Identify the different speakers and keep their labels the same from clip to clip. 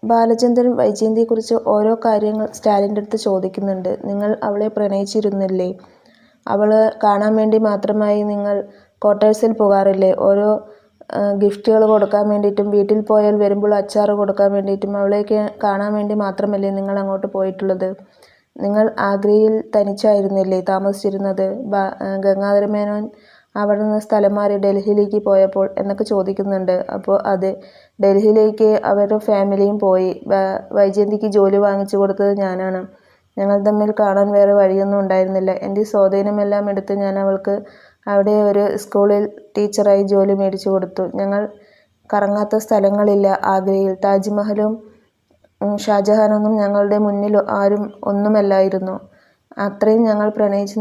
Speaker 1: ബാലചന്ദ്രൻ വൈജയന്തിയെക്കുറിച്ച് ഓരോ കാര്യങ്ങൾ സ്റ്റാലിൻ്റെ അടുത്ത് ചോദിക്കുന്നുണ്ട്. നിങ്ങൾ അവളെ പ്രണയിച്ചിരുന്നില്ലേ? അവൾ കാണാൻ വേണ്ടി മാത്രമായി നിങ്ങൾ ക്വാർട്ടേഴ്സിൽ പോകാറില്ലേ? ഓരോ ഗിഫ്റ്റുകൾ കൊടുക്കാൻ വേണ്ടിയിട്ടും വീട്ടിൽ പോയാൽ വരുമ്പോൾ അച്ചാർ കൊടുക്കാൻ വേണ്ടിയിട്ടും അവളേക്ക് കാണാൻ വേണ്ടി മാത്രമല്ലേ നിങ്ങൾ അങ്ങോട്ട് പോയിട്ടുള്ളത്? നിങ്ങൾ ആഗ്രയിൽ തനിച്ചായിരുന്നില്ലേ താമസിച്ചിരുന്നത്? ഗംഗാധര മേനോൻ അവിടെ നിന്ന് സ്ഥലം മാറി ഡൽഹിയിലേക്ക് പോയപ്പോൾ എന്നൊക്കെ ചോദിക്കുന്നുണ്ട്. അപ്പോൾ അത് ഡൽഹിയിലേക്ക് അവരുടെ ഫാമിലിയും പോയി. വൈജയന്തിക്ക് ജോലി വാങ്ങിച്ചു കൊടുത്തത് ഞാനാണ്. ഞങ്ങൾ തമ്മിൽ കാണാൻ വേറെ വഴിയൊന്നും ഉണ്ടായിരുന്നില്ല. എൻ്റെ സ്വാധീനമെല്ലാം എടുത്ത് ഞാൻ അവൾക്ക് അവിടെ ഒരു സ്കൂളിൽ ടീച്ചറായി ജോലി മേടിച്ചു കൊടുത്തു. ഞങ്ങൾ കറങ്ങാത്ത സ്ഥലങ്ങളില്ല ആഗ്രയിൽ. താജ്മഹലും ഷാജഹാനൊന്നും ഞങ്ങളുടെ മുന്നിൽ ആരും ഒന്നുമല്ലായിരുന്നു. അത്രയും ഞങ്ങൾ പ്രണയിച്ച്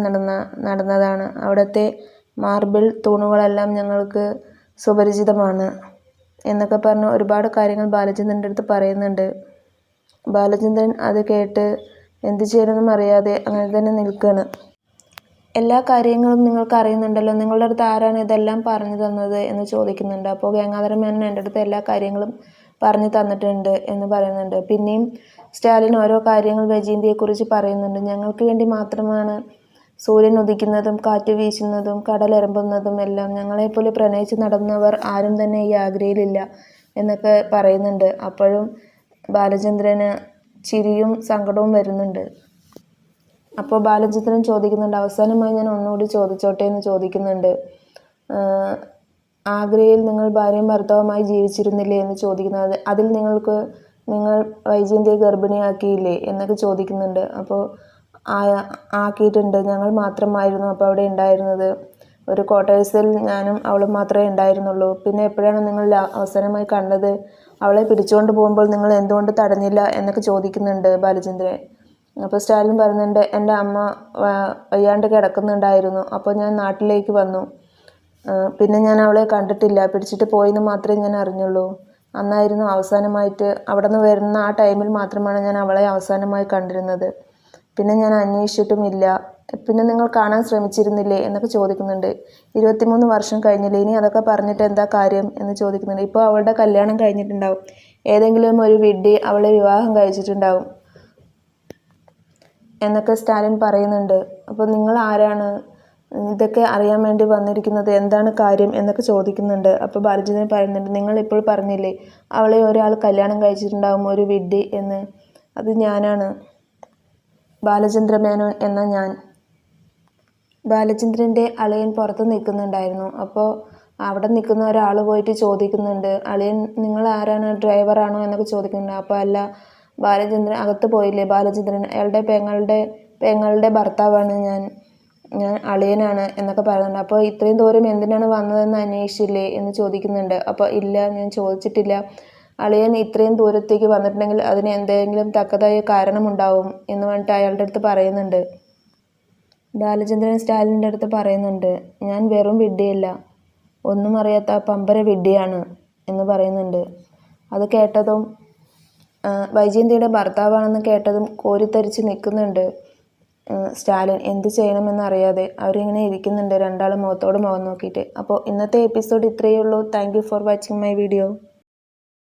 Speaker 1: നടന്നതാണ്. അവിടുത്തെ മാർബിൾ തൂണുകളെല്ലാം ഞങ്ങൾക്ക് സുപരിചിതമാണ് എന്നൊക്കെ പറഞ്ഞ് ഒരുപാട് കാര്യങ്ങൾ ബാലചന്ദ്രൻ്റെ അടുത്ത് പറയുന്നുണ്ട്. ബാലചന്ദ്രൻ അത് കേട്ട് എന്ത് ചെയ്യണമെന്നും അറിയാതെ അങ്ങനെ തന്നെ നിൽക്കുകയാണ്. എല്ലാ കാര്യങ്ങളും നിങ്ങൾക്ക് അറിയുന്നുണ്ടല്ലോ, നിങ്ങളുടെ അടുത്ത് ആരാണ് ഇതെല്ലാം പറഞ്ഞു തന്നത് എന്ന് ചോദിക്കുന്നുണ്ട്. അപ്പോൾ ഗംഗാധര മേനോൻ എൻ്റെ അടുത്ത് എല്ലാ കാര്യങ്ങളും പറഞ്ഞു തന്നിട്ടുണ്ട് എന്ന് പറയുന്നുണ്ട്. പിന്നെയും സ്റ്റാലിൻ ഓരോ കാര്യങ്ങൾ വൈജയന്തിയെക്കുറിച്ച് പറയുന്നുണ്ട്. ഞങ്ങൾക്ക് വേണ്ടി മാത്രമാണ് സൂര്യൻ ഉദിക്കുന്നതും കാറ്റ് വീശുന്നതും കടലിറമ്പുന്നതും എല്ലാം. ഞങ്ങളെപ്പോലെ പ്രണയിച്ച് നടന്നവർ ആരും തന്നെ ഈ ആഗ്രയിലില്ല എന്നൊക്കെ പറയുന്നുണ്ട്. അപ്പോഴും ബാലചന്ദ്രന് ചിരിയും സങ്കടവും വരുന്നുണ്ട്. അപ്പോൾ ബാലചന്ദ്രൻ ചോദിക്കുന്നുണ്ട്, അവസാനമായി ഞാൻ ഒന്നുകൂടി ചോദിച്ചോട്ടെ എന്ന് ചോദിക്കുന്നുണ്ട്. ആഗ്രയിൽ നിങ്ങൾ ഭാര്യയും ഭർത്താവുമായി ജീവിച്ചിരുന്നില്ലേ എന്ന് ചോദിക്കുന്നത്. അതിൽ നിങ്ങൾ വൈജയന്തിയെ ഗർഭിണിയാക്കിയില്ലേ എന്നൊക്കെ ചോദിക്കുന്നുണ്ട്. അപ്പോൾ ആക്കിയിട്ടുണ്ട്. ഞങ്ങൾ മാത്രമായിരുന്നു അപ്പോൾ അവിടെ ഉണ്ടായിരുന്നത്. ഒരു ക്വാർട്ടേഴ്സിൽ ഞാനും അവളും മാത്രമേ ഉണ്ടായിരുന്നുള്ളൂ. പിന്നെ എപ്പോഴാണ് നിങ്ങൾ അവസാനമായി കണ്ടത്? അവളെ പിടിച്ചുകൊണ്ട് പോകുമ്പോൾ നിങ്ങൾ എന്തുകൊണ്ട് തടഞ്ഞില്ല എന്നൊക്കെ ചോദിക്കുന്നുണ്ട് ബാലചന്ദ്രൻ. അപ്പോൾ സ്റ്റാലിൻ പറയുന്നുണ്ട്, എൻ്റെ അമ്മ വയ്യാണ്ട് കിടക്കുന്നുണ്ടായിരുന്നു. അപ്പോൾ ഞാൻ നാട്ടിലേക്ക് വന്നു. പിന്നെ ഞാൻ അവളെ കണ്ടിട്ടില്ല. പിടിച്ചിട്ട് പോയെന്ന് മാത്രമേ ഞാൻ അറിഞ്ഞുള്ളൂ. അന്നായിരുന്നു അവസാനമായിട്ട് അവിടെ നിന്ന് വരുന്ന ആ ടൈമിൽ മാത്രമാണ് ഞാൻ അവളെ അവസാനമായി കണ്ടിരുന്നത്. പിന്നെ ഞാൻ അന്വേഷിച്ചിട്ടുമില്ല. പിന്നെ നിങ്ങൾ കാണാൻ ശ്രമിച്ചിരുന്നില്ലേ എന്നൊക്കെ ചോദിക്കുന്നുണ്ട്. 23 വർഷം കഴിഞ്ഞില്ലേ, ഇനി അതൊക്കെ പറഞ്ഞിട്ട് എന്താ കാര്യം എന്ന് ചോദിക്കുന്നുണ്ട്. ഇപ്പോൾ അവളുടെ കല്യാണം കഴിഞ്ഞിട്ടുണ്ടാവും. ഏതെങ്കിലും ഒരു വിഡ്ഢി അവളെ വിവാഹം കഴിച്ചിട്ടുണ്ടാവും എന്നൊക്കെ സ്റ്റാലിൻ പറയുന്നുണ്ട്. അപ്പോൾ നിങ്ങൾ ആരാണ് ഇതൊക്കെ അറിയാൻ വേണ്ടി വന്നിരിക്കുന്നത്? എന്താണ് കാര്യം എന്നൊക്കെ ചോദിക്കുന്നുണ്ട്. അപ്പോൾ ബാലചന്ദ്രൻ പറയുന്നുണ്ട്, നിങ്ങൾ ഇപ്പോൾ പറഞ്ഞില്ലേ അവളെ ഒരാൾ കല്യാണം കഴിച്ചിട്ടുണ്ടാവും, ഒരു വിഡ്ഢി എന്ന്. അത് ഞാനാണ്, ബാലചന്ദ്ര മേനോൻ എന്ന ഞാൻ. ബാലചന്ദ്രൻ്റെ അളിയൻ പുറത്ത് നിൽക്കുന്നുണ്ടായിരുന്നു. അപ്പോൾ അവിടെ നിൽക്കുന്ന ഒരാൾ പോയിട്ട് ചോദിക്കുന്നുണ്ട്, അളിയൻ നിങ്ങൾ ആരാണ്, ഡ്രൈവറാണോ എന്നൊക്കെ ചോദിക്കുന്നുണ്ട്. അപ്പോൾ അല്ല, ബാലചന്ദ്രൻ അകത്ത് പോയില്ലേ ബാലചന്ദ്രൻ, അയാളുടെ പെങ്ങളുടെ ഭർത്താവാണ് ഞാൻ അളിയനാണ് എന്നൊക്കെ പറയുന്നുണ്ട്. അപ്പോൾ ഇത്രയും ദൂരം എന്തിനാണ് വന്നതെന്ന് അന്വേഷിച്ചില്ലേ എന്ന് ചോദിക്കുന്നുണ്ട്. അപ്പോൾ ഇല്ല, ഞാൻ ചോദിച്ചിട്ടില്ല. അളിയൻ ഇത്രയും ദൂരത്തേക്ക് വന്നിട്ടുണ്ടെങ്കിൽ അതിന് എന്തെങ്കിലും തക്കതായ കാരണമുണ്ടാവും എന്ന് പറഞ്ഞിട്ട് അയാളുടെ അടുത്ത് പറയുന്നുണ്ട്. ബാലചന്ദ്രൻ സ്റ്റാലിൻ്റെ അടുത്ത് പറയുന്നുണ്ട്, ഞാൻ വെറും വിഡ്ഢിയല്ല, ഒന്നും അറിയാത്ത പമ്പര വിഡ്ഢിയാണ് എന്ന് പറയുന്നുണ്ട്. അത് കേട്ടതും വൈജയന്തിയുടെ ഭർത്താവാണെന്ന് കേട്ടതും കോരിത്തരിച്ച് നിൽക്കുന്നുണ്ട് സ്റ്റാലിൻ. എന്ത് ചെയ്യണമെന്നറിയാതെ അവരിങ്ങനെ ഇരിക്കുന്നുണ്ട്, രണ്ടാളും മുഖത്തോട് മുഖം നോക്കിയിട്ട്. അപ്പോൾ ഇന്നത്തെ എപ്പിസോഡ് ഇത്രയേ ഉള്ളൂ. Thank you for watching my video.